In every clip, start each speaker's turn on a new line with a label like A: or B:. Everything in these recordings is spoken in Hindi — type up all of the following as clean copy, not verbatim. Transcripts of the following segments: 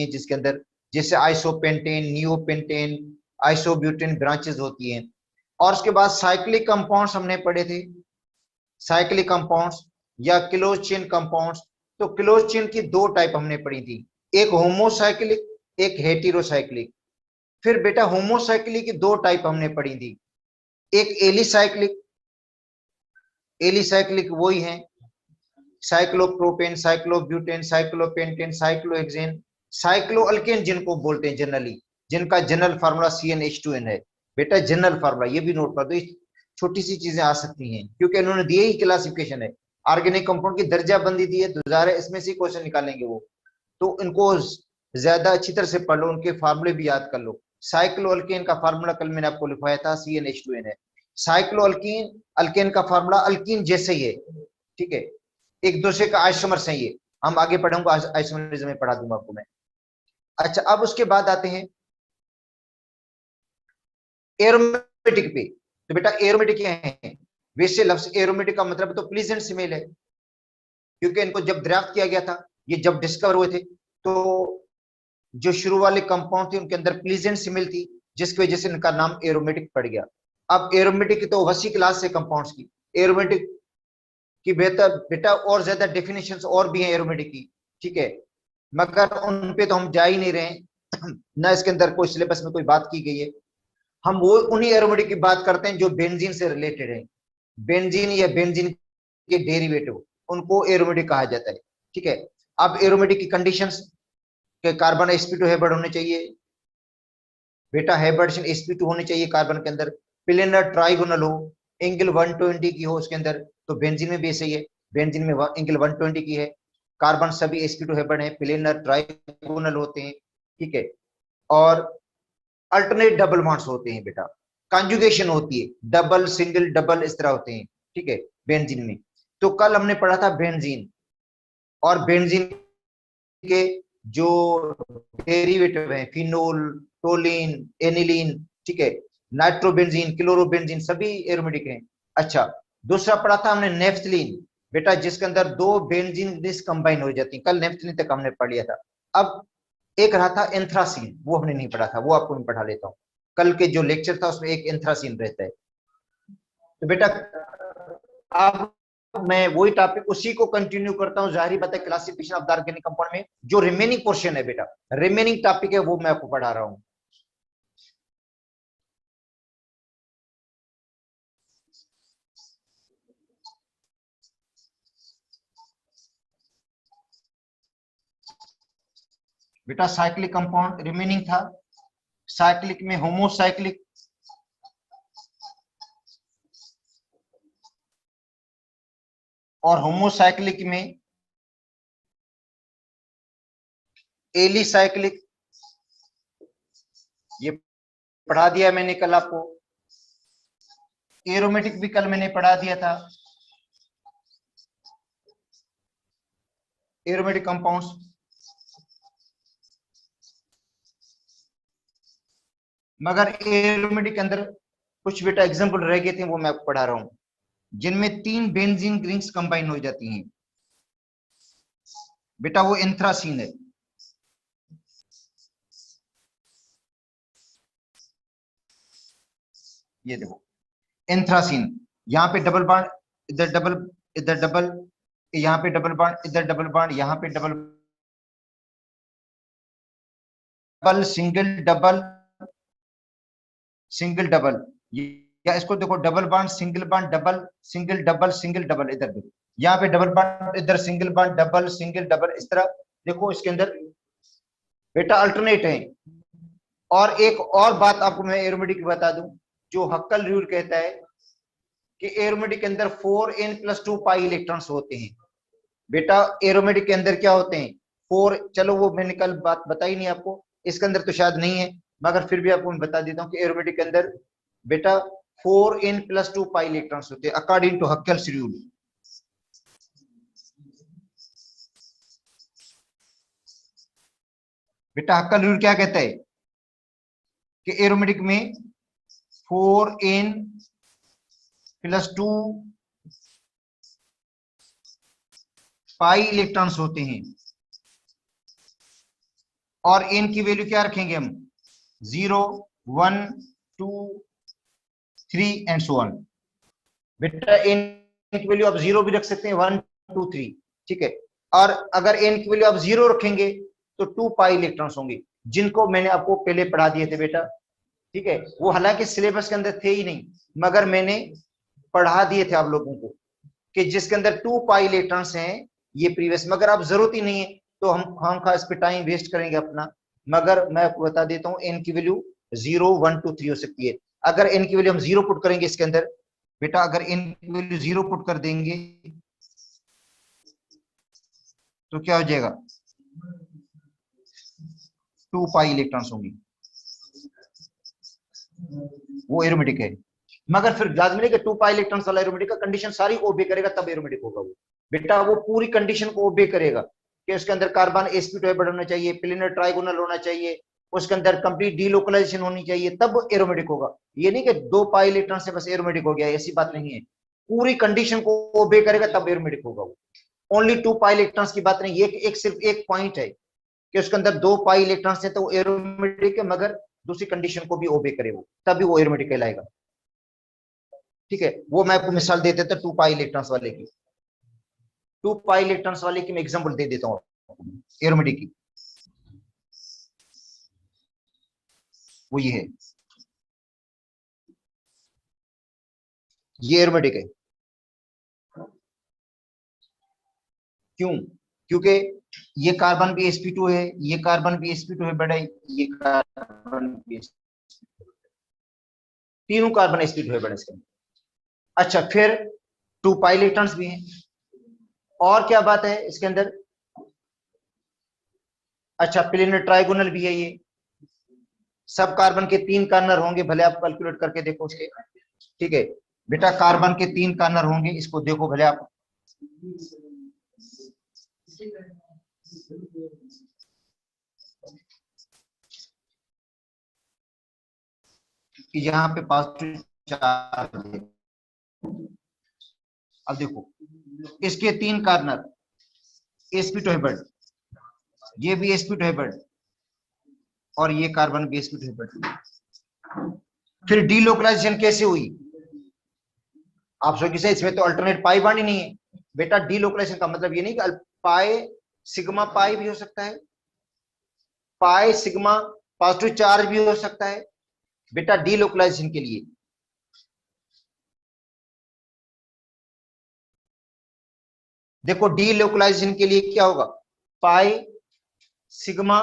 A: हैं जिसके अंदर जैसे आइसोपेंटेन, नियोपेंटेन, आइसोब्यूटेन ब्रांचेस होती हैं। और उसके बाद साइक्लिक कंपाउंड्स हमने पढ़े थे, साइक्लिक कंपाउंड्स या क्लोज चेन कंपाउंड्स। तो क्लोज चेन की दो टाइप हमने पढ़ी थी, एक होमोसाइक्लिक, एक हेटेरोसाइक्लिक। फिर बेटा होमोसाइक्लिक की दो टाइप हमने पढ़ी थी, एक एलिसाइक्लिक, एलिसाइक्लिक वही है साइक्लोप्रोपेन, साइक्लोब्यूटेन, साइक्लोपेंटेन, साइक्लोहेक्सेन, साइक्लोअल्केन जिनको बोलते हैं जनरली, जिनका जनरल फार्मूला CnH2n है। बेटा जनरल फार्मूला ये भी नोट कर दो, छोटी सी चीजें आ सकती हैं क्योंकि इन्होंने दिए ही क्लासिफिकेशन है, ऑर्गेनिक कंपाउंड की दर्जा बंदी दी है, दोबारा इसमें से क्वेश्चन निकालेंगे वो, तो इनको ज्यादा अच्छी तरह से पढ़ लो, उनके फार्मूले भी याद कर लो। साइक्लोअल्केन का फार्मूला कल मैंने आपको लिखवाया था, CnH2n है। साइक्लोअल्कीन, अल्केन का फार्मूला अल्कीन जैसे ही है, ठीक है, एक दूसरे का आइसोमर्स है ये, हम आगे पढ़ूंगा आइसोमरिज्म में पढ़ा दूंगा आपको मैं। अच्छा अब उसके बाद आते हैं एरोमेटिक पे। तो बेटा एरोमेटिक क्या है, वैसे लफ्ज एरोमेटिक का मतलब तो प्लीजेंट स्मेल है, क्योंकि इनको जब ड्राफ्ट किया गया था, ये जब डिस्कवर हुए थे, तो जो शुरू वाले कंपाउंड थे उनके अंदर प्लीजेंट स्मेल थी, जिसकी वजह से इनका नाम एरोमेटिक पड़ गया। अब एरोमेटिक की तो वसी क्लास से कंपाउंड्स की, एरोमेटिक की बेहतर बेटा और ज्यादा डेफिनेशंस और भी हैं एरोमेटिक की, ठीक है, मगर उन पे तो हम जा ही नहीं रहे ना इसके अंदर कोई सिलेबस में कोई बात की गई है। हम वो उन्हीं एरोमेटिक की बात करते हैं जो बेंजीन से रिलेटेड है, बेंजीन या बेंजीन के डेरिवेटिव, उनको एरोमेटिक कहा जाता है, ठीक है। अब एरोमेटिक की कंडीशंस के कार्बन sp2 हेबर्ड होने चाहिए, बेटा हेबर्ड sp2 होने चाहिए कार्बन के अंदर, प्लेनर ट्राइगोनल हो, एंगल 120 की हो उसके अंदर, तो बेंजीन में भी ऐसे ही है, बेंजीन में एंगल 120 की है, कार्बन सभी sp2 हेबर्ड है, प्लेनर ट्राइगोनल होते हैं, ठीक है। और अल्टरनेट डबल बॉन्ड्स होते हैं बेटा, कंजुगेशन होती है, डबल सिंगल डबल इस तरह होते हैं, ठीक है, बेंजीन में। तो कल हमने पढ़ा था बेंजीन, और बेंजीन के जो डेरिवेटिव हैं, फिनोल, टोलिन, एनिलीन, ठीक है, नाइट्रोबेंजीन, क्लोरोबेंजीन, सभी एरोमेटिक हैं। अच्छा दूसरा पढ़ा था हमने नेफ्थलीन, बेटा जिसके अंदर दो बेंजीन कंबाइन हो जाती है, कल नेफ्थलीन तक हमने पढ़ लिया था। अब एक रहा था एंथ्रासीन, वो हमने नहीं पढ़ा था, वो आपको मैं पढ़ा लेता हूँ, कल के जो लेक्चर था उसमें एक एंथ्रासीन रहता है। तो बेटा अब मैं वही टॉपिक उसी को कंटिन्यू करता हूँ, जाहिर बात है classification of the organic compound में जो रिमेनिंग पोर्शन है बेटा, रिमेनिंग टॉपिक है वो मैं आपको पढ़ा रहा हूँ। बेटा साइक्लिक कंपाउंड रिमेनिंग था, साइक्लिक में होमोसाइक्लिक, और होमोसाइक्लिक में एलिसाइक्लिक, ये पढ़ा दिया मैंने कल आपको। एरोमेटिक भी कल मैंने पढ़ा दिया था, एरोमेटिक कंपाउंड्स। मगर एरोमेटिक के अंदर कुछ बेटा एग्जांपल रह गए थे, वो मैं आपको पढ़ा रहा हूं, जिनमें 3 बेंजीन रिंग्स कंबाइन हो जाती हैं बेटा, वो एंथ्रासीन है। ये देखो एंथ्रासीन, यहाँ पे डबल बॉन्ड, इधर डबल, इधर डबल, यहाँ पे डबल बॉन्ड, इधर डबल बॉन्ड, यहाँ पे double, double single double single double, या इसको देखो double bond single bond double single double single double, इधर देखो यहाँ पे डबल बॉन्ड, इधर single bond double single double, इस तरह देखो इसके अंदर बेटा अल्टरनेट है। और एक और बात आपको मैं एरोमेटिक की बता दूं, जो हक्कल रूल कहता है कि एरोमेटिक के अंदर 4n+2 पाई इलेक्ट्रॉन्स होते हैं। बेटा एरोमेटिक के अंदर क्या होते हैं, 4, चलो वो मैंने कल बात बताई नहीं आपको, इसके अंदर तो शायद नहीं है, मगर फिर भी आपको मैं बता देता हूँ कि एरोमेटिक के अंदर बेटा 4n+2 पाई इलेक्ट्रॉन्स होते हैं अकॉर्डिंग टू हक्कल्स रूल। बेटा हक्कल रूल क्या कहता है कि एरोमेटिक में 4n+2 पाई इलेक्ट्रॉन्स होते हैं। और एन की वैल्यू क्या रखेंगे हम, 0 1 2 3 एंड सो ऑन। बेटा एन की वैल्यू आप 0 भी रख सकते हैं, 1 2 3, ठीक है। और अगर एन की वैल्यू आप 0 रखेंगे तो 2 पाई इलेक्ट्रॉन्स होंगे, जिनको मैंने आपको पहले पढ़ा दिए थे बेटा, ठीक है। वो हालांकि सिलेबस के अंदर थे ही नहीं, मगर मैंने पढ़ा दिए थे आप लोगों को कि जिसके अंदर 2 पाई इलेक्ट्रॉन्स हैं, ये प्रीवियस, मगर अब जरूरत ही नहीं है तो हम खास पे टाइम वेस्ट करेंगे अपना। मगर मैं आपको बता देता हूँ एन की वैल्यू 0 1 2 3 हो सकती है। अगर एन की वैल्यू हम 0 पुट करेंगे इसके अंदर, बेटा अगर एन की वैल्यू 0 पुट कर देंगे तो क्या हो जाएगा, 2 पाई इलेक्ट्रॉन्स होंगी, वो एरोमेटिक है। मगर फिर याद मिलेगा 2 पाई इलेक्ट्रॉन्स वाला एरोमेटिक का कंडीशन सारी ओबे करेगा तब एरोमेटिक होगा वो। बेटा वो पूरी कंडीशन को ओबे करेगा कि उसके अंदर कार्बन sp2 होना चाहिए, प्लेनर ट्राइगोनल होना चाहिए, उसके अंदर कंप्लीट डीलोकलाइजेशन होनी चाहिए, तब एरोमेटिक होगा। ये नहीं कि 2 पाई इलेक्ट्रॉन से बस एरोमेटिक हो गया, ऐसी बात नहीं है। पूरी कंडीशन को ओबे करेगा तब एरोमेटिक होगा वो। ओनली 2 पाई इलेक्ट्रॉन्स की बात नहीं, एक सिर्फ एक पॉइंट है कि उसके अंदर 2 पाई इलेक्ट्रॉन्स है तो वो एरोमेटिक है, मगर दूसरी कंडीशन को भी ओबे करे वो, तभी वो एरोमेटिक कहलाएगा, ठीक है। वो मैं आपको मिसाल दे देता 2 पाई इलेक्ट्रॉन्स वाले की, 2 पाई इलेक्ट्रॉन्स वाले की मैं एग्जांपल दे देता हूँ एरोमेटिक की। वो ये है, ये एरोमेटिक है। क्यों, क्योंकि ये कार्बन भी sp2 है, ये कार्बन भी sp2 है बड़ा, ये कार्बन भी sp2, तीनों कार्बन sp2 है बड़े इसके अंदर। अच्छा फिर 2 पाई इलेक्ट्रॉन्स भी हैं, और क्या बात है इसके अंदर, अच्छा प्लेनर ट्राइगोनल भी है ये, सब कार्बन के 3 कार्नर होंगे, भले आप कैलकुलेट करके देखो उसके, ठीक है। बेटा कार्बन के 3 कार्नर होंगे, इसको देखो भले आप, कि यहाँ पे पॉजिटिव चार्ज है। अब देखो इसके 3 कार्नर sp2 है बड, ये भी sp2 है बड, और ये कार्बन भी sp2 है बड। फिर डीलोकलाइजेशन कैसे हुई, आप सोचिए से इसमें तो अल्टरनेट पाई बॉन्ड ही नहीं है। बेटा डीलोकलाइजेशन का मतलब ये नहीं कि पाई सिग्मा पाई भी हो सकता है, पाई सिग्मा पॉजिटिव चार्ज भी हो सकता है बेटा डीलोकलाइजेशन के लिए। देखो डीलोकलाइजेशन के लिए क्या होगा, पाई सिग्मा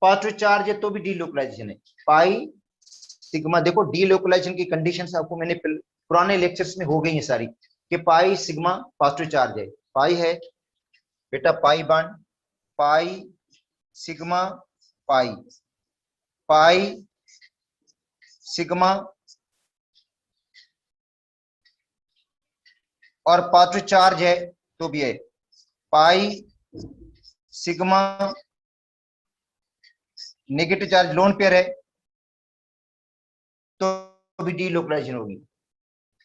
A: पॉजिटिव चार्ज है तो भी डीलोकलाइजेशन है, पाई सिग्मा। देखो डीलोकलाइजेशन की कंडीशंस आपको मैंने पुराने लेक्चर्स में हो गई है सारी, कि पाई सिग्मा पॉजिटिव चार्ज है, पाई है बेटा pi bond, pi sigma pi, pi sigma और पॉजिटिव चार्ज है तो भी है, pi sigma negative charge lone pair है तो भी डीलोकलाइजेशन होगी।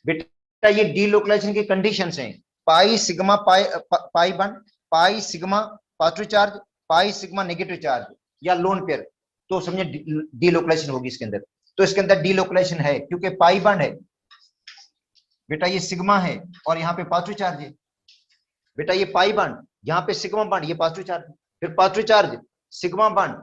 A: बेटा ये डीलोकलाइजेशन की कंडीशंस हैं, pi sigma pi pi bond, pi sigma positive charge, pi sigma negative charge या लोन पेयर, तो समझे डीलोकलाइजेशन होगी इसके अंदर। तो इसके अंदर डीलोकलाइजेशन है क्योंकि पाई बॉन्ड है बेटा, ये सिग्मा है और यहाँ पे पॉजिटिव चार्ज है बेटा, ये पाई बॉन्ड यहाँ पे सिग्मा बॉन्ड, ये पॉजिटिव चार्ज, फिर पॉजिटिव चार्ज सिग्मा बॉन्ड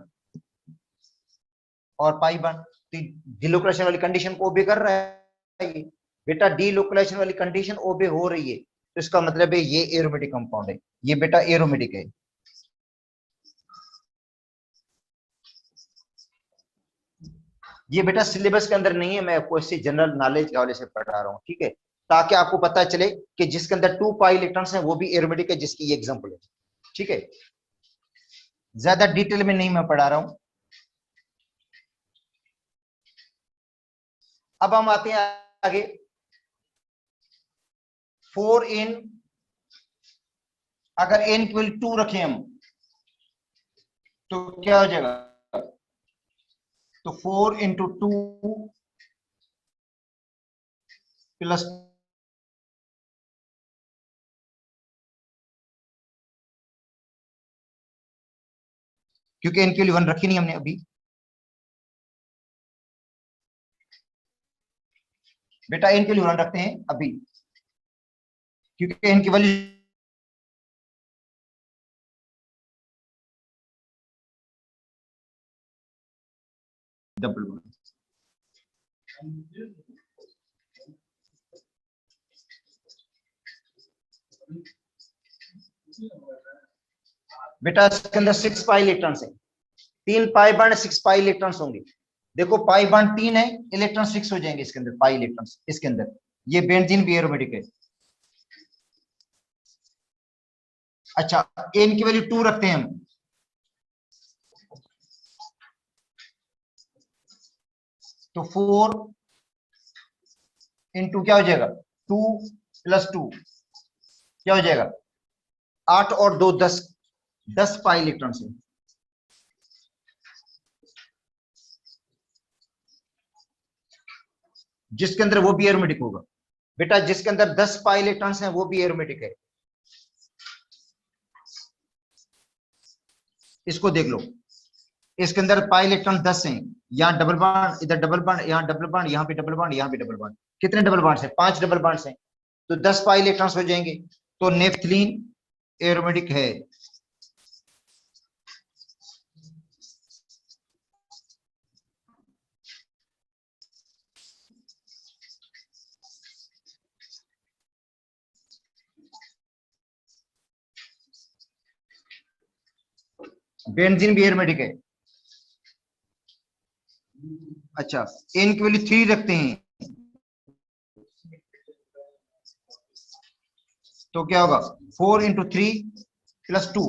A: और पाई बॉन्ड, तो डीलोकलाइजेशन वाली कंडीशन को ओबे कर रहा है ये। बेटा डीलोकलाइजेशन वाली कंडीशन ओबे हो रही है तो इसका मतलब है ये एरोमेटिक कंपाउंड है, ये बेटा एरोमेटिक है। ये बेटा सिलेबस के अंदर नहीं है, मैं आपको इससे जनरल नॉलेज के हवाले से पढ़ा रहा हूँ, ठीक है, ताकि आपको पता चले कि जिसके अंदर 2 पाई इलेक्ट्रॉन्स हैं वो भी एरोमेटिक है, जिसकी ये एग्जांपल है, ठीक है। ज्यादा डिटेल में नहीं मैं पढ़ा रहा हूं। अब हम आते हैं आगे, 4 इन, अगर n इक्वल 2 रखें हम तो क्या हो जाएगा, तो 4 इंटू 2 प्लस क्योंकि n की वैल्यू 1 रखी नहीं हमने अभी। बेटा n की वैल्यू 1 रखते हैं अभी, क्योंकि n की वैल्यू डबल 1। बेटा इसके अंदर 6 पाई इलेक्ट्रॉन्स है, 3 पाई बॉन्ड 6 पाई इलेक्ट्रॉन्स होंगे। देखो पाई बॉन्ड 3 है, इलेक्ट्रॉन 6 हो जाएंगे इसके अंदर, पाई इलेक्ट्रॉन्स इसके अंदर। ये बेंजीन भी एरोमेटिक है। अच्छा n की वैल्यू 2 रखते हैं हम, तो 4 इंटू क्या हो जाएगा, 2 + 2 क्या हो जाएगा, 8 और 2 10, 10 पाई इलेक्ट्रॉन से। जिसके अंदर वो भी एरोमेटिक होगा। बेटा जिसके अंदर 10 पाई इलेक्ट्रॉन्स हैं वो भी एरोमेटिक है। इसको देख लो, इसके अंदर पाई इलेक्ट्रॉन 10 हैं, यहाँ डबल बॉन्ड, इधर डबल बॉन्ड, यहाँ डबल बॉन्ड, यहाँ पे डबल बॉन्ड, यहाँ पे डबल बॉन्ड। कितने डबल बॉन्ड्स हैं, 5 डबल बॉन्ड्स हैं, तो 10 पाई इलेक्ट्रॉन्स हो जाएंगे। तो नेफ्थलीन एरोमेटिक है। बेंजीन भी एरोमेटिक है। अच्छा n की वैल्यू 3 रखते हैं, तो क्या होगा, 4 इंटू 3 + 2।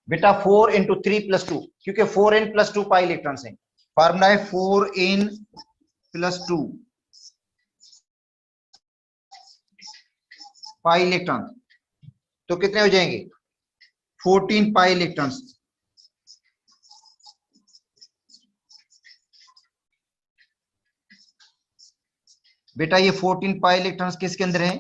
A: बेटा 4 इंटू 3 + 2, क्योंकि 4n + 2 पाई इलेक्ट्रॉन्स हैं। फार्मूला है 4n + 2 पाई इलेक्ट्रॉन, तो कितने हो जाएंगे, 14 पाई इलेक्ट्रॉन्स। बेटा ये 14 पाई इलेक्ट्रॉन्स किसके अंदर है,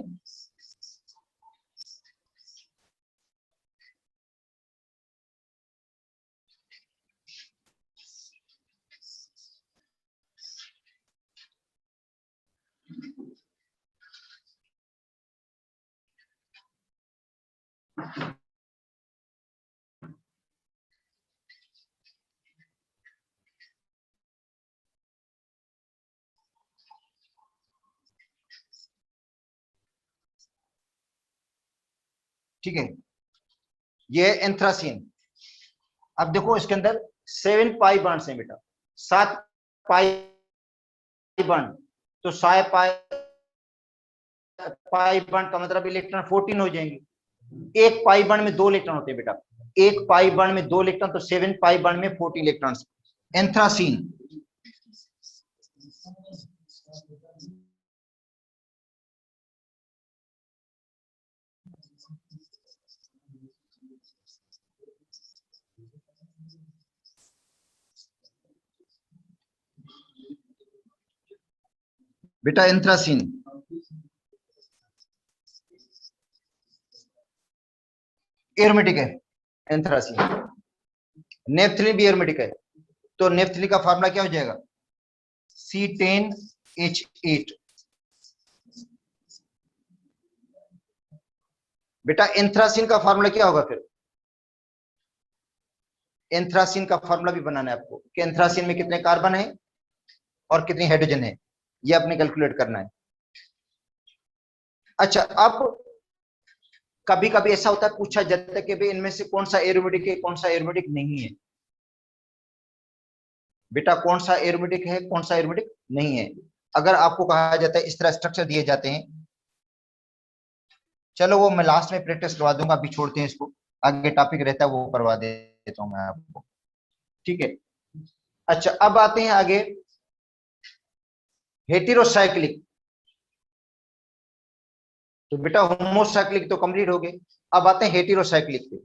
A: ठीक है, ये है एंथ्रासीन। अब देखो इसके अंदर 7 पाई बॉन्ड्स हैं बेटा, 7 पाई बॉन्ड, तो 7 पाई पाई बॉन्ड का मतलब इलेक्ट्रॉन 14 हो जाएंगे। एक पाई बॉन्ड में 2 इलेक्ट्रॉन होते हैं बेटा, एक पाई बॉन्ड में 2 इलेक्ट्रॉन, तो 7 पाई बॉन्ड में 14 इलेक्ट्रॉन। एंथ्रासीन। बेटा एंथ्रासीन एरोमेटिक है, एंथ्रासीन। नेफ्थलीन भी एरोमेटिक है, तो नेफ्थलीन का फार्मूला क्या हो जाएगा, C10H8। बेटा एंथ्रासीन का फार्मूला क्या होगा फिर, एंथ्रासीन का फार्मूला भी बनाना है आपको, कि एंथ्रासीन में कितने कार्बन है और कितनी हाइड्रोजन है, ये आपने कैलकुलेट करना है। अच्छा अब कभी कभी ऐसा होता है, पूछा जाता है कि भाई इनमें से कौन सा एरोमेटिक है, कौन सा एरोमेटिक नहीं है। बेटा कौन सा एरोमेटिक है, कौन सा एरोमेटिक नहीं है, अगर आपको कहा जाता है, इस तरह स्ट्रक्चर दिए जाते हैं, चलो वो मैं लास्ट में प्रैक्टिस करवा दूंगा, अभी छोड़ते हैं इसको, आगे टॉपिक रहता है वो करवा देता हूं मैं आपको, ठीक है। अच्छा अब आते हैं आगे, हेटेरोसाइक्लिक। तो बेटा होमोसाइक्लिक तो कंप्लीट हो गए, अब आते हैं हेटेरोसाइक्लिक पे।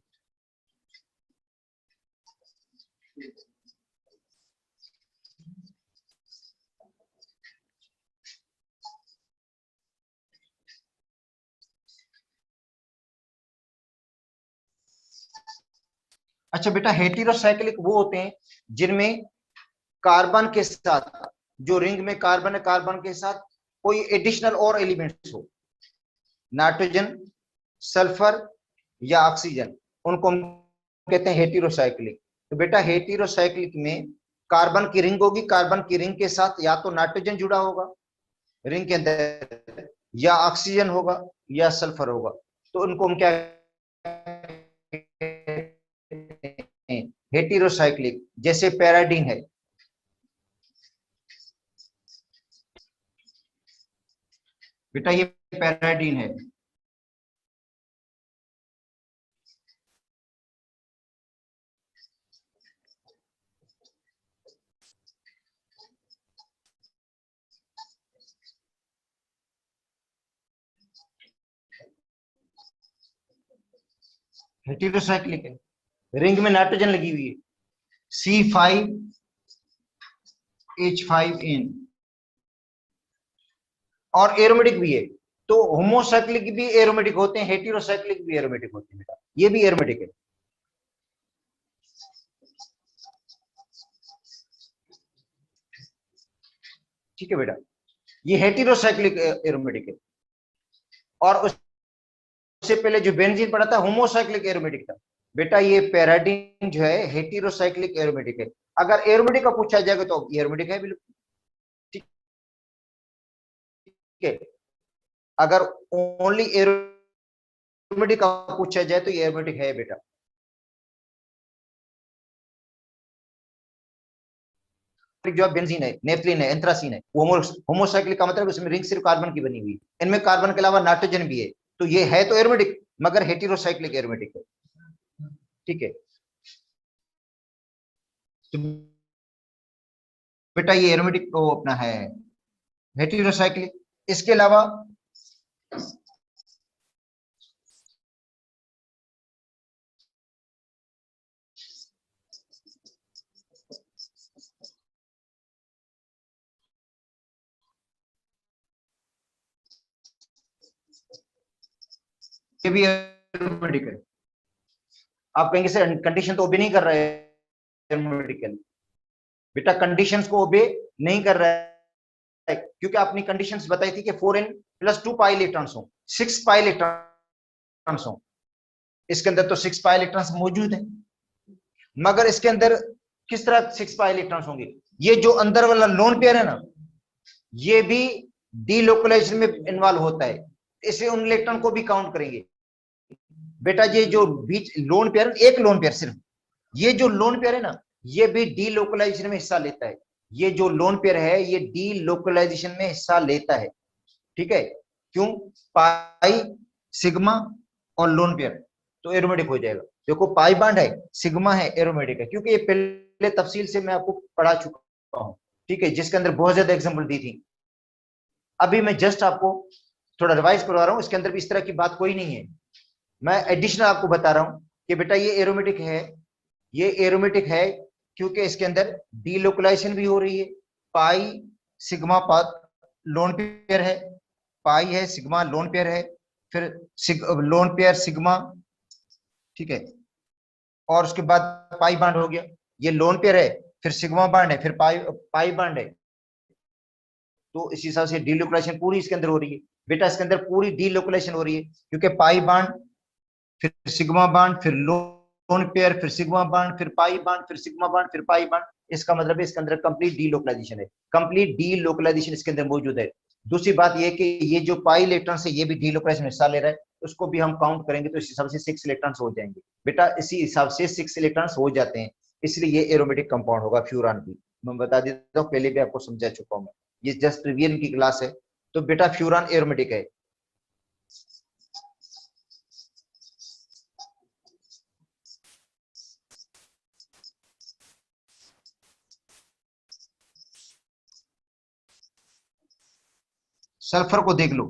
A: अच्छा बेटा, हेटेरोसाइक्लिक वो होते हैं जिनमें कार्बन के साथ, जो रिंग में कार्बन है, कार्बन के साथ कोई एडिशनल और एलिमेंट्स हो, नाइट्रोजन, सल्फर या ऑक्सीजन, उनको हम कहते हैं हेटेरोसाइक्लिक। तो बेटा हेटेरोसाइक्लिक में कार्बन की रिंग होगी, कार्बन की रिंग के साथ या तो नाइट्रोजन जुड़ा होगा रिंग के अंदर, या ऑक्सीजन होगा, या सल्फर होगा। तो उनको हम क्या हेटेरोसाइक्लिक, जैसे पैराडीन है। बेटा ये पैराडीन है। हेटेरोसाइक्लिक है, रिंग में नाइट्रोजन लगी हुई है, C5H5N, और एरोमेटिक भी है। तो होमोसाइक्लिक भी एरोमेटिक होते हैं, हेटेरोसाइक्लिक भी एरोमेटिक होते हैं बेटा, ये भी एरोमेटिक है। ठीक है बेटा, ये हेटेरोसाइक्लिक एरोमेटिक है। और उससे पहले जो बेंजीन पढ़ा था होमोसाइक्लिक एरोमेटिक था। बेटा ये पैराडीन जो है हेटेरोसाइक्लिक एरोमेटिक है। अगर एरोमेटिक का पूछा जाएगा तो ये एरोमेटिक है बिल्कुल। ठीक है, अगर ओनली एरोमेटिक का पूछा जाए तो ये एरोमेटिक है बेटा। जो बेंजीन है, नेफ्थलीन है, एंथ्रासीन है, वो होमोसाइक्लिक का मतलब उसमें रिंग सिर्फ कार्बन की बनी हुई, इनमें कार्बन के अलावा नाइट्रोजन भी है। तो ये है तो एरोमेटिक, मगर हेटेरोसाइक्लिक एरोमेटिक है। ठीक है, तो बेटा ये एरोमेटिक को अपना है हेटेरोसाइक्लिक। इसके अलावा ये भी एरोमेटिक है। आप कहेंगे सर कंडीशन तो ओबे नहीं कर रहे एरोमेटिकल। बेटा कंडीशंस को ओबे नहीं कर रहा है, क्योंकि आपने कंडीशंस बताई थी कि 4n+2 पाई इलेक्ट्रॉन्स हो, 6 पाई इलेक्ट्रॉन्स हो। इसके अंदर तो 6 पाई इलेक्ट्रॉन्स मौजूद है, मगर इसके अंदर किस तरह 6 पाई इलेक्ट्रॉन्स होंगे? ये जो अंदर वाला लोन पेयर है ना, ये भी डीलोकलाइजेशन में इन्वॉल्व होता है, इसे उन इलेक्ट्रॉन को भी काउंट करेंगे। बेटा ये जो बीच लोन पेयर, एक लोन पेयर सिर्फ, ये जो लोन पेयर है ना, ये भी डीलोकलाइजेशन में हिस्सा लेता है। ये जो लोन पेयर है ये डीलोकलाइजेशन में हिस्सा लेता है। ठीक है, क्यों? पाई, सिग्मा और लोन पेयर, तो एरोमेटिक हो जाएगा। देखो पाई बांड है, सिग्मा है, एरोमेटिक है, क्योंकि ये पहले तफसील से मैं आपको पढ़ा चुका हूं। ठीक है, जिसके अंदर बहुत ज्यादा एग्जांपल दी थी। अभी मैं जस्ट आपको थोड़ा रिवाइज करवा रहा हूं, इसके अंदर भी इस तरह की बात कोई नहीं है। मैं एडिशनल आपको बता रहा हूं कि बेटा ये एरोमेटिक है, ये एरोमेटिक है क्योंकि इसके अंदर डीलोकलाइजेशन भी हो रही है। पाई, सिग्मा पाथ लोन पेयर है, पाई है, सिग्मा लोन पेयर है, फिर लोन पेयर सिग्मा। ठीक है, और उसके बाद पाई बांड हो गया, ये लोन पेयर है, फिर सिग्मा बांड है, फिर पाई पाई बांड है। तो इस हिसाब से डीलोकलाइजेशन पूरी इसके अंदर हो रही है। बेटा इसके अंदर पूरी डीलोकलाइजेशन हो रही है, क्योंकि पाई बांड, फिर सिग्मा बांड, फिर लोन पेयर, फिर सिग्मा बांड, फिर पाई बांड, फिर सिग्मा बांड, फिर पाई बांड। इसका मतलब है इसके अंदर कंप्लीट डीलोकलाइजेशन है, कंप्लीट डीलोकलाइजेशन इसके अंदर मौजूद है। दूसरी बात यह कि ये जो पाई इलेक्ट्रॉन है ये भी डीलोकलाइजेशन में हिस्सा ले रहा है, उसको भी हम काउंट करेंगे तो इस हिसाब से 6 इलेक्ट्रॉन्स हो जाएंगे। बेटा इसी हिसाब से 6 इलेक्ट्रॉन्स हो जाते हैं, इसलिए ये एरोमेटिक कंपाउंड होगा फ्यूरान भी। मैं बता देता हूँ, पहले भी आपको समझा चुका हूँ मैं, ये जस्ट रिवीजन की क्लास है। तो बेटा फ्यूरान एरोमेटिक है। सल्फर को देख लो,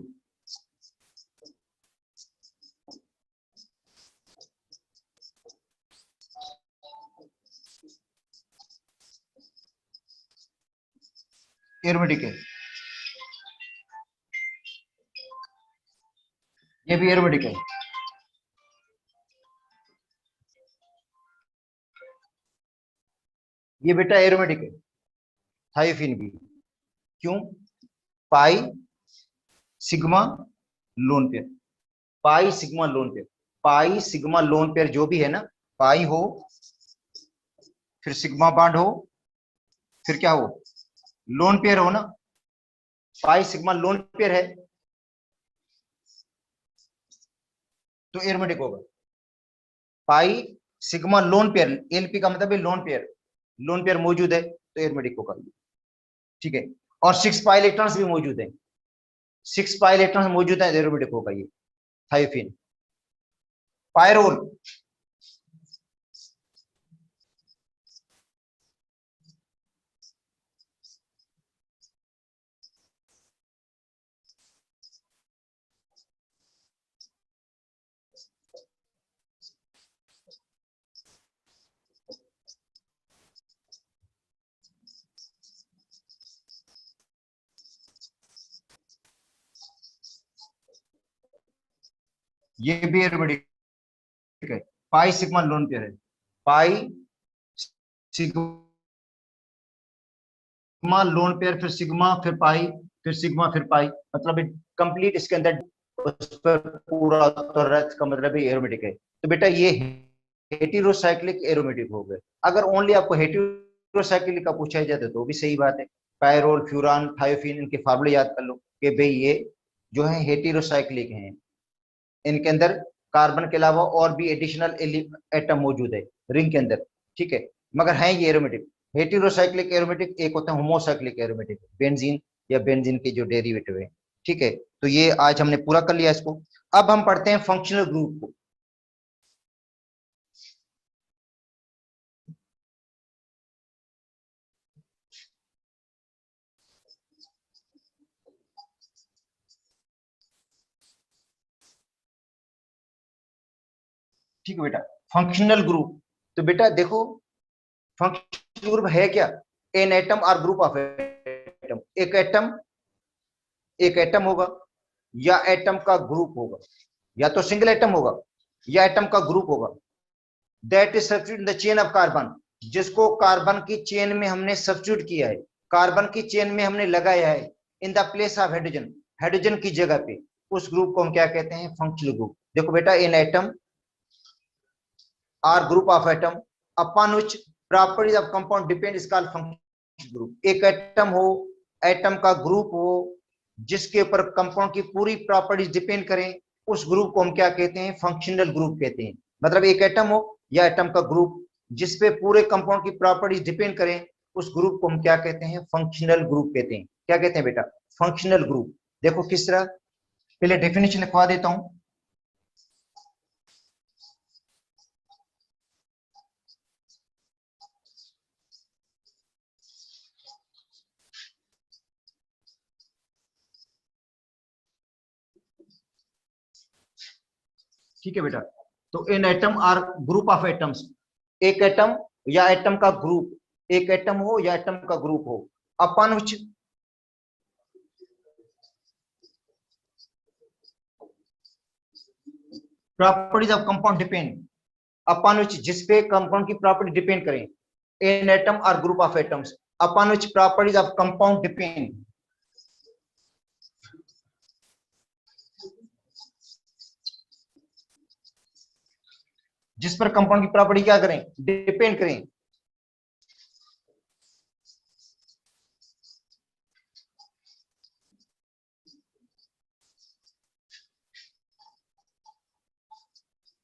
A: एरोमेटिक है, ये भी एरोमेटिक है। ये बेटा एरोमेटिक है, थायोफिन भी। क्यों? Pi sigma lone pair, pi sigma lone pair, pi sigma lone pair जो भी है ना, पाई हो फिर सिग्मा बॉन्ड हो फिर क्या हो, लोन पेयर हो ना, पाई सिग्मा लोन पेयर है तो एरोमेटिक होगा। Pi sigma lone pair, LP का मतलब है लोन पेयर, लोन पेयर मौजूद है तो एरोमेटिक होगा। ठीक है, और 6 पाई इलेक्ट्रॉन्स भी मौजूद है, 6 पाई इलेक्ट्रॉन्स मौजूद है, एरोमेटिक होगा ये थायोफिन। पायरोल, ये भी एरोमेटिक है, पाई सिग्मा लोन पेयर है, पाई सिग्मा लोन पेयर फिर सिग्मा फिर पाई फिर सिग्मा फिर पाई, मतलब कंप्लीट इसके अंदर उस पर पूरा तो रथ का मतलब ही एरोमेटिक है। तो बेटा ये हेटेरोसाइक्लिक एरोमेटिक हो गए। अगर ओनली आपको हेटेरोसाइक्लिक का पूछा जाए तो भी सही बात है, पायरोल फ्यूरान थायोफिन इनके फार्मूले याद कर लो कि भाई ये जो है हेटेरोसाइक्लिक हैं, इनके अंदर कार्बन के अलावा और भी एडिशनल एटम मौजूद है रिंग के अंदर। ठीक है, मगर है ये एरोमेटिक। हेटेरोसाइक्लिक एरोमेटिक एक होता है होमोसाइक्लिक एरोमेटिक, बेंजीन या बेंजीन के जो डेरिवेटिव है। ठीक है, तो ये आज हमने पूरा कर लिया इसको। अब हम पढ़ते हैं फंक्शनल ग्रुप को। ठीक है बेटा, फंक्शनल ग्रुप, तो बेटा देखो फंक्शनल ग्रुप है क्या, एन एटम और ग्रुप ऑफ एटम, एक एटम, एक एटम होगा या एटम का ग्रुप होगा, या तो सिंगल एटम होगा या एटम का ग्रुप होगा, that is substitute in the chain of carbon, जिसको कार्बन की चेन में हमने सब्स्टिट्यूट किया है, कार्बन की चेन में हमने लगाया है in the place of hydrogen, hydrogen की जगह पे, उस ग्रुप को हम क्या कहते हैं, फंक्शनल ग्रुप। देखो बेटा, an atom or group of atom upon which properties of compound depend is called functional group. एक एटम हो, एटम का ग्रुप हो, जिसके ऊपर कंपाउंड की पूरी प्रॉपर्टीज डिपेंड करें, उस ग्रुप को हम क्या कहते हैं, फंक्शनल ग्रुप कहते हैं। मतलब एक एटम हो या एटम का ग्रुप जिसपे पूरे कंपाउंड की प्रॉपर्टीज डिपेंड करें, उस ग्रुप को हम क्या कहते हैं, फंक्शनल ग्रुप कहते हैं। क्या कहते हैं बेटा, फंक्शनल ग्रुप। देखो किस तरह, पहले डेफिनेशन लिखवा देता हूं। ठीक है बेटा, तो an atom or group of atoms, एक एटम या एटम का ग्रुप, एक एटम हो या एटम का ग्रुप हो, upon which properties of compound depend, upon which जिसपे कंपाउंड की प्रॉपर्टी डिपेंड करें, an atom or group of atoms upon which properties of compound depend, जिस पर कंपाउंड की प्रॉपर्टी क्या करें, डिपेंड करें।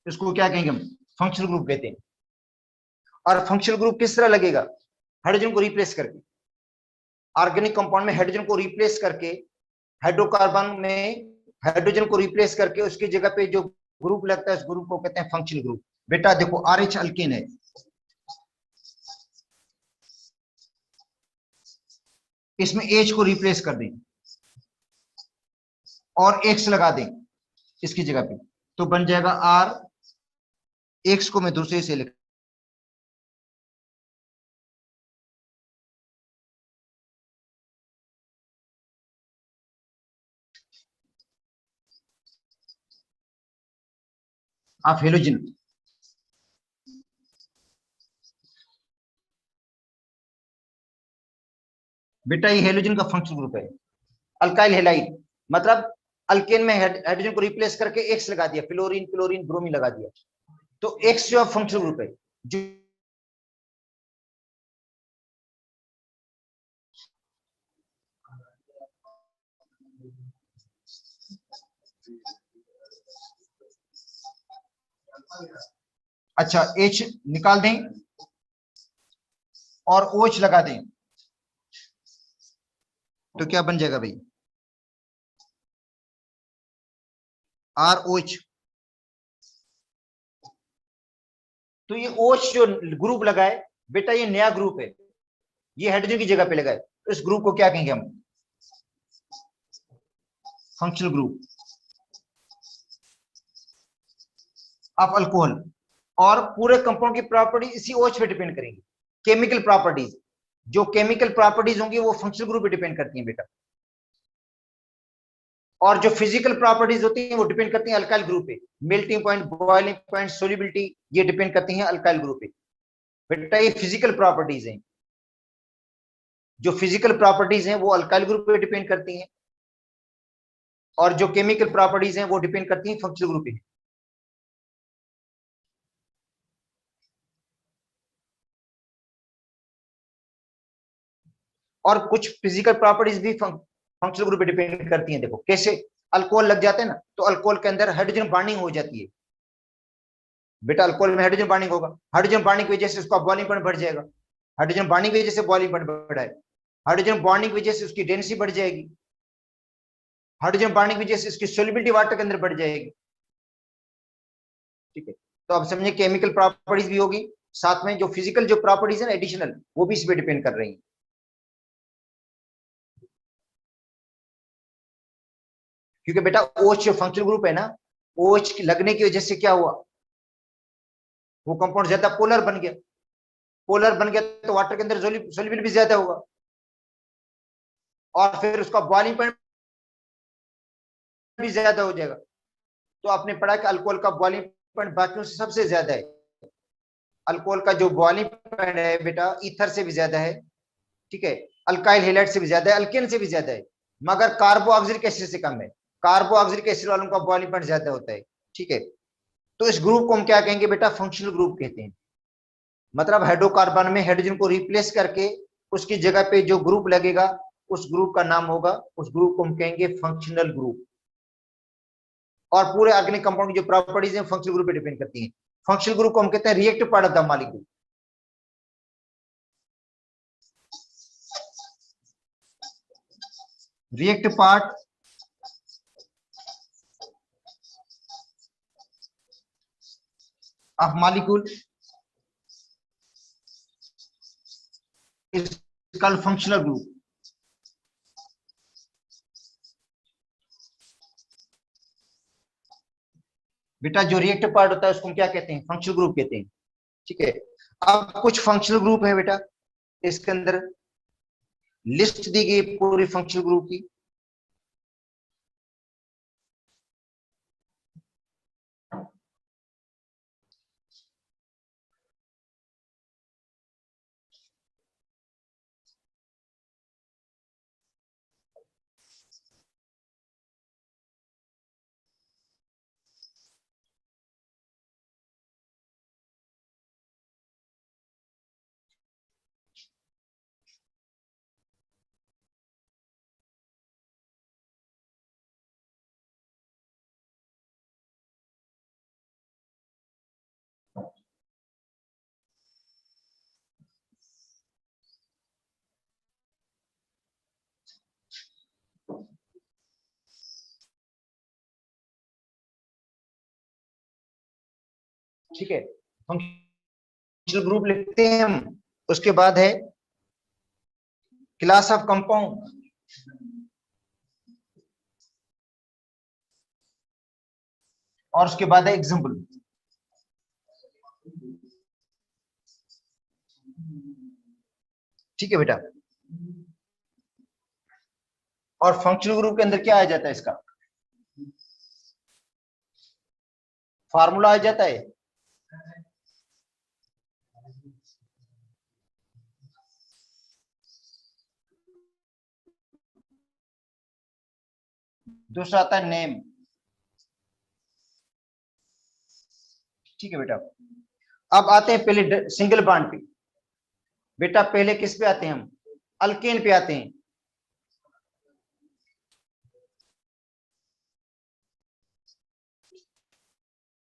A: इसको क्या कहेंगे हम, फंक्शनल ग्रुप कहते हैं। और फंक्शनल ग्रुप किस तरह लगेगा, हाइड्रोजन को रिप्लेस करके, ऑर्गेनिक कंपाउंड में हाइड्रोजन को रिप्लेस करके, हाइड्रोकार्बन में हाइड्रोजन को रिप्लेस करके उसकी जगह पे जो ग्रुप लगता है, उस ग्रुप को कहते हैं फंक्शनल ग्रुप। बेटा देखो RH अल्केन है, इसमें H को रिप्लेस कर दें और X लगा दें इसकी जगह पे, तो बन जाएगा R, X को मैं दूसरे से लिख, आप हेलोजन, बेटा ये हेलोजन का फंक्शनल ग्रुप है। अल्काइल हेलाइड मतलब अल्केन में हाइड्रोजन को रिप्लेस करके एक्स लगा दिया, फ्लोरीन क्लोरीन ब्रोमीन लगा दिया, तो एक्स जो फंक्शनल ग्रुप है। जो अच्छा H निकाल दें और OH लगा दें तो क्या बन जाएगा भाई, ROH। तो ये OH जो ग्रुप लगा है बेटा ये नया ग्रुप है, ये हाइड्रोजन की जगह पे लगा है, तो इस ग्रुप को क्या कहेंगे हम, फंक्शनल ग्रुप ऑफ अल्कोहल। और पूरे कंपाउंड की प्रॉपर्टी इसी OH पे डिपेंड करेंगी। केमिकल प्रॉपर्टीज, जो केमिकल प्रॉपर्टीज होंगी वो फंक्शनल ग्रुप पे डिपेंड करती हैं बेटा, और जो फिजिकल प्रॉपर्टीज होती हैं वो डिपेंड करती हैं अल्काइल ग्रुप पे। Melting point, boiling point, solubility, ये डिपेंड करती हैं अल्काइल ग्रुप पे। बेटा ये फिजिकल प्रॉपर्टीज हैं, जो फिजिकल प्रॉपर्टीज हैं वो अल्काइल ग्रुप पे डिपेंड करती हैं, और जो केमिकल प्रॉपर्टीज हैं वो डिपेंड करती हैं फंक्शनल ग्रुप पे। और कुछ फिजिकल प्रॉपर्टीज भी फंक्शनल ग्रुप पे डिपेंड करती हैं। देखो कैसे, अल्कोहल लग जाते हैं ना तो अल्कोहल के अंदर हाइड्रोजन बॉन्डिंग हो जाती है। बेटा अल्कोहल में हाइड्रोजन बॉन्डिंग होगा, हाइड्रोजन बॉन्डिंग की वजह से उसका बॉइलिंग पॉइंट बढ़ जाएगा, हाइड्रोजन बॉन्डिंग की वजह से बॉइलिंग पॉइंट बढ़ा है, हाइड्रोजन बॉन्डिंग की वजह से उसकी डेंसिटी बढ़ जाएगी, हाइड्रोजन बॉन्डिंग की वजह से उसकी सोल्युबिलिटी वाटर के अंदर बढ़ जाएगी। ठीक है, तो अब समझिए केमिकल प्रॉपर्टीज भी होगी, साथ में जो फिजिकल जो प्रॉपर्टीज है ना एडिशनल, वो भी इस पे डिपेंड कर रही है। क्योंकि बेटा OH जो फंक्शनल ग्रुप है ना, OH की लगने की वजह से क्या हुआ, वो कंपाउंड ज्यादा पोलर बन गया, पोलर बन गया तो वाटर के अंदर सोल्यूबल भी ज्यादा होगा, और फिर उसका बॉइलिंग पॉइंट भी ज्यादा हो जाएगा। तो आपने पढ़ा कि अल्कोहल का बॉइलिंग पॉइंट बाकियों से सबसे ज्यादा है। अल्कोहल का जो बॉइलिंग पॉइंट है बेटा ईथर से भी ज्यादा है, ठीक है, अल्काइल हेलाइड से भी ज्यादा है, अल्केन से भी ज्यादा है, मगर कार्बोऑक्सिलिक एसिड से कम है। कार्बोऑक्सिलिक एसिड वालों का बॉइलिंग पॉइंट ज्यादा होता है। ठीक है, तो इस ग्रुप को हम क्या कहेंगे बेटा, फंक्शनल ग्रुप कहते हैं। मतलब हाइड्रोकार्बन में हाइड्रोजन को रिप्लेस करके उसकी जगह पे जो ग्रुप लगेगा उस ग्रुप का नाम होगा, उस ग्रुप को हम कहेंगे फंक्शनल ग्रुप। और पूरे ऑर्गेनिक कंपाउंड की जो प्रॉपर्टीज हैं फंक्शनल ग्रुप पे डिपेंड करती हैं। फंक्शनल ग्रुप को हम कहते हैं reactive part of the molecule. Reactive part of molecule is called functional group. बेटा जो रिएक्टिव पार्ट होता है उसको हम क्या कहते हैं, फंक्शनल ग्रुप कहते हैं। ठीक है, अब कुछ फंक्शनल ग्रुप है बेटा, इसके अंदर लिस्ट दी गई पूरी फंक्शनल ग्रुप की। ठीक है, फंक्शनल ग्रुप लिखते हैं हम। उसके बाद है क्लास ऑफ कंपाउंड, और उसके बाद है एग्जाम्पल। ठीक है बेटा, और फंक्शनल ग्रुप के अंदर क्या आ जाता है, इसका फार्मूला आ जाता है। दूसरा आता है नेम। ठीक है बेटा, अब आते हैं पहले सिंगल बॉन्ड पे। बेटा पहले किस पे आते हैं हम? अल्केन पे आते हैं।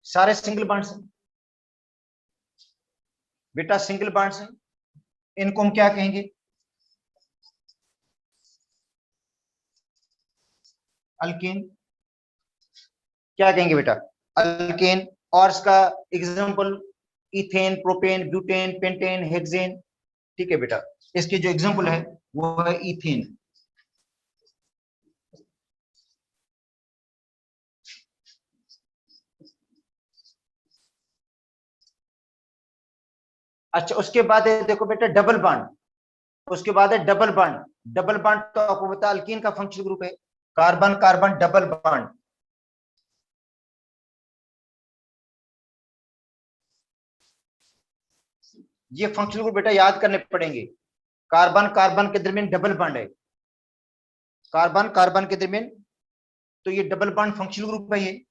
A: सारे सिंगल बॉन्ड्स हैं बेटा, सिंगल बॉन्ड्स हैं। इनको हम क्या कहेंगे? अल्केन। क्या कहेंगे बेटा? अल्केन। और इसका example ethane, propane, butane, pentane, hexane. ठीक है बेटा, इसकी जो एग्जांपल है वो है इथेन। अच्छा, उसके बाद है देखो बेटा डबल बॉन्ड। उसके बाद है डबल बॉन्ड। डबल बॉन्ड तो आपको पता है अल्कीन का फंक्शनल ग्रुप है, कार्बन कार्बन डबल बॉन्ड। ये फंक्शनल ग्रुप बेटा याद करने पड़ेंगे। कार्बन कार्बन के दरमियान डबल बॉन्ड है, कार्बन कार्बन के दरमियान, तो ये डबल बॉन्ड फंक्शनल ग्रुप है। ये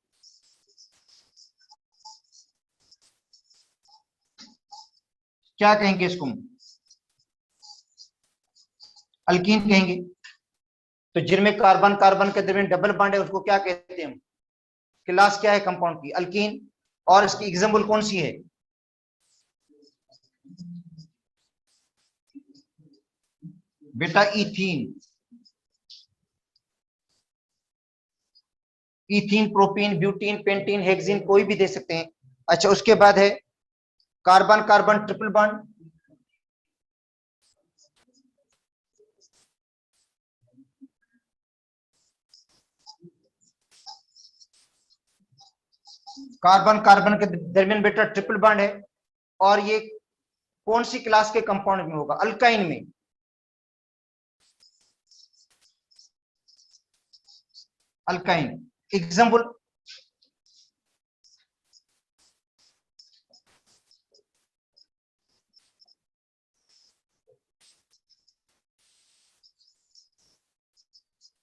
A: क्या कहेंगे इसको? अल्कीन कहेंगे। तो जिनमें कार्बन कार्बन के दरमियान डबल बॉन्ड है उसको क्या कहते हैं हम? क्लास क्या है कंपाउंड की? अल्कीन। और इसकी एग्जांपल कौन सी है? बेटा ethene. Ethene, propene, butene, pentene, hexene, कोई भी दे सकते हैं। अच्छा, उसके बाद है carbon carbon triple bond. Carbon carbon के दरमियान बेटा ट्रिपल बॉन्ड है। और ये कौन सी क्लास के कंपाउंड में होगा? अल्काइन में। अल्काइन। एग्जांपल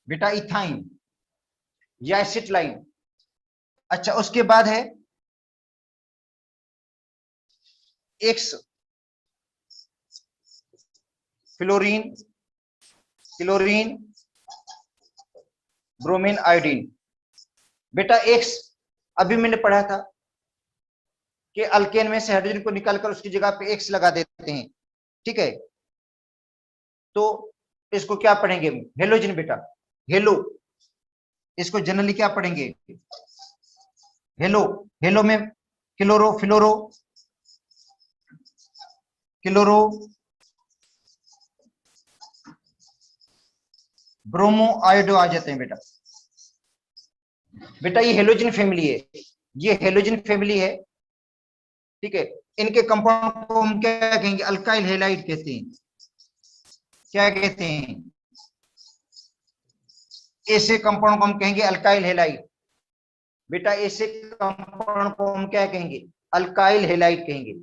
A: बेटा इथाइन या एसिटलाइन। अच्छा, उसके बाद है x, fluorine, chlorine, bromine, iodine. बेटा एक्स अभी मैंने पढ़ा था कि अल्केन में से हाइड्रोजन को निकालकर उसकी जगह पे एक्स लगा देते हैं। ठीक है, तो इसको क्या पढ़ेंगे? हेलोजन बेटा, हेलो। इसको जनरली क्या पढ़ेंगे? हेलो। हेलो में क्लोरो, फ्लोरो, क्लोरो, ब्रोमो, आयोडो आ जाते हैं बेटा। बेटा ये हेलोजन फैमिली है, ये हेलोजन फैमिली है। ठीक है, इनके कंपाउंड को हम क्या कहेंगे? अल्काइल हेलाइड कहते हैं। क्या कहते हैं? ऐसे कंपाउंड को हम कहेंगे अल्काइल हेलाइड। बेटा ऐसे कंपाउंड को हम क्या कहेंगे? अल्काइल हेलाइड कहेंगे,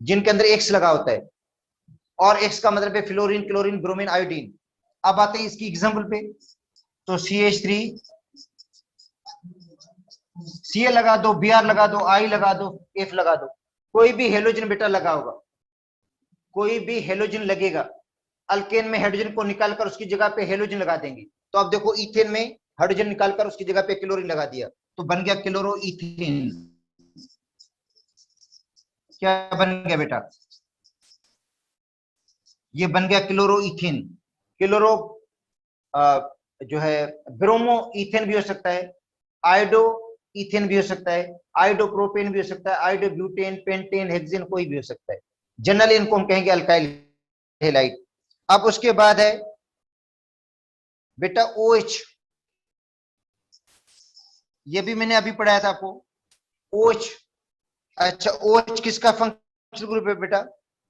A: जिनके अंदर एक्स लगा होता है। और एक्स का मतलब है फ्लोरीन, क्लोरीन, ब्रोमीन, आयोडीन। अब आते हैं इसकी एग्जांपल पे। तो CH3, Ca लगा दो, Br लगा दो, I लगा दो, F लगा दो। कोई भी हेलोजन बेटा लगा होगा, कोई भी हेलोजन लगेगा। अल्केन में हाइड्रोजन को निकालकर उसकी जगह पे हेलोजन लगा देंगे। तो अब देखो इथेन में हाइड्रोजन निकालकर उसकी जगह पे क्लोरीन लगा दिया, तो बन गया क्लोरो इथेन। क्या बन गया बेटा? ये बन गया क्लोरो इथेन। क्लोरो जो है ब्रोमो इथेन भी हो सकता है, आयोडो इथेन भी हो सकता है, आयोडो प्रोपेन भी हो सकता है, आयोडो ब्यूटेन, पेंटेन, हेक्सेन कोई भी हो सकता है। जनरली इनको हम कहेंगे अल्काइल हेलाइड। अब उसके बाद है बेटा OH। ये भी मैंने अभी पढ़ाया था आपको, OH। अच्छा, OH किसका फंक्शनल ग्रुप है बेटा?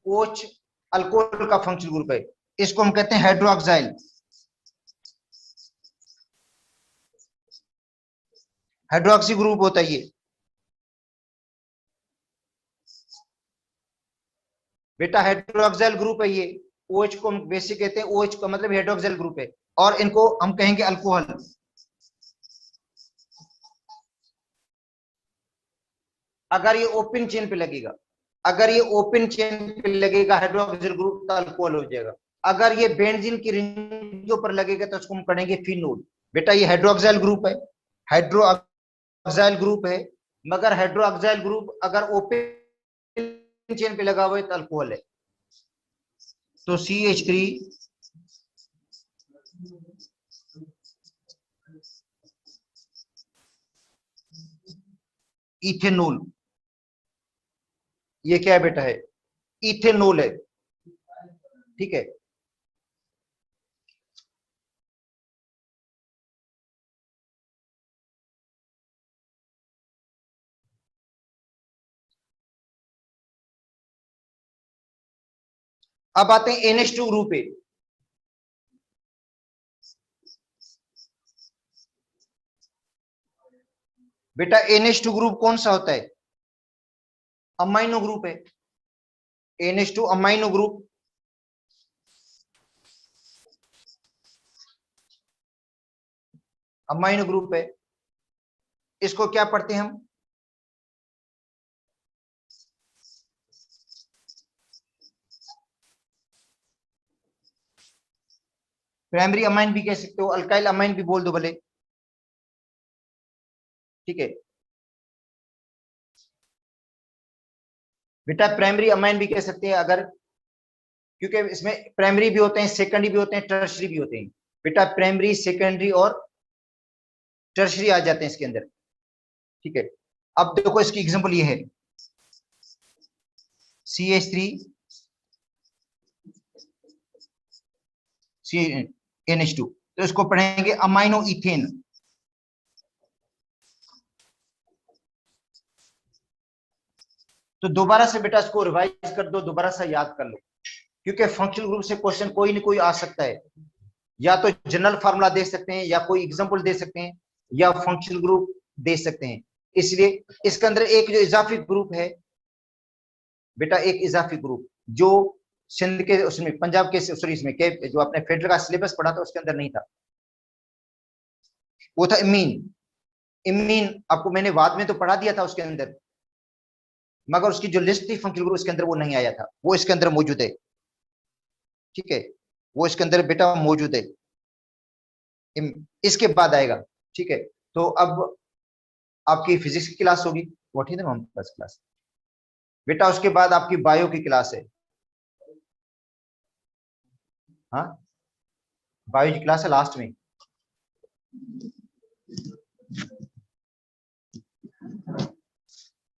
A: OH अल्कोहल का फंक्शनल ग्रुप है। इसको हम कहते हैं हाइड्रोक्साइल। हाइड्रोक्सी ग्रुप होता है ये। बेटा हाइड्रोक्साइल ग्रुप है ये। OH को हम बेसिक कहते हैं, OH का मतलब हाइड्रोक्साइल ग्रुप है। और इनको हम कहेंगे अल्कोहल। अगर ये ओपन चेन पे लगेगा, अगर ये ओपन चेन पे लगेगा हाइड्रोक्सिल ग्रुप तो अल्कोहल हो जाएगा। अगर ये बेंजीन की रिंग के ऊपर लगेगा तो उसको हम करेंगे फिनोल। बेटा ये हाइड्रोक्साइल ग्रुप है, हाइड्रोक्साइल ग्रुप है, मगर हाइड्रोक्साइल ग्रुप अगर ओपन चेन पे लगा हुआ है तो अल्कोहल है। तो CH3 इथेनॉल, ये क्या है बेटा, है इथेनॉल है, ठीक है। अब आते हैं NH2 ग्रुप पे। बेटा NH2 ग्रुप कौन सा होता है, अमाइनो ग्रुप है। NH2 amino group, amino group है। इसको क्या पढ़ते हैं हम, प्राइमरी अमाइन भी कह सकते हो, अल्काइल अमाइन भी बोल दो भले, ठीक है। बेटा प्राइमरी अमाइन भी कह सकते हैं अगर, क्योंकि इसमें प्राइमरी भी होते हैं, सेकेंडरी भी होते हैं, टर्शरी भी होते हैं। बेटा प्राइमरी, सेकेंडरी और टर्शरी आ जाते हैं इसके अंदर, ठीक है। अब देखो इसकी एग्जांपल ये है CH3 NH2, तो इसको पढ़ेंगे अमाइनो इथेन। तो दोबारा से बेटा इसको रिवाइज कर दो, दोबारा से याद कर लो, क्योंकि फंक्शनल ग्रुप से क्वेश्चन कोई ना कोई आ सकता है। या तो जनरल फार्मूला दे सकते हैं, या कोई एग्जांपल दे सकते हैं, या फंक्शनल ग्रुप दे सकते हैं। इसलिए इसके अंदर एक जो इजाफी ग्रुप है बेटा, एक इजाफी ग्रुप जो सिंध के उसमें, पंजाब के सॉरी इसमें के जो आपने फेडरल का सिलेबस पढ़ा था उसके अंदर नहीं था, वो था इमीन। इमीन आपको मैंने बाद में तो पढ़ा दिया था उसके अंदर, मगर उसकी जो लिस्ट थी फंक्शनल ग्रुप उसके अंदर वो नहीं आया था, वो इसके अंदर मौजूद है, ठीक है। वो इसके अंदर बेटा मौजूद है, इसके बाद आएगा, ठीक है। तो अब आपकी फिजिक्स की क्लास होगी, what is the non class. बेटा उसके बाद आपकी बायो की क्लास है, हाँ बायो की क्लास है लास्ट में।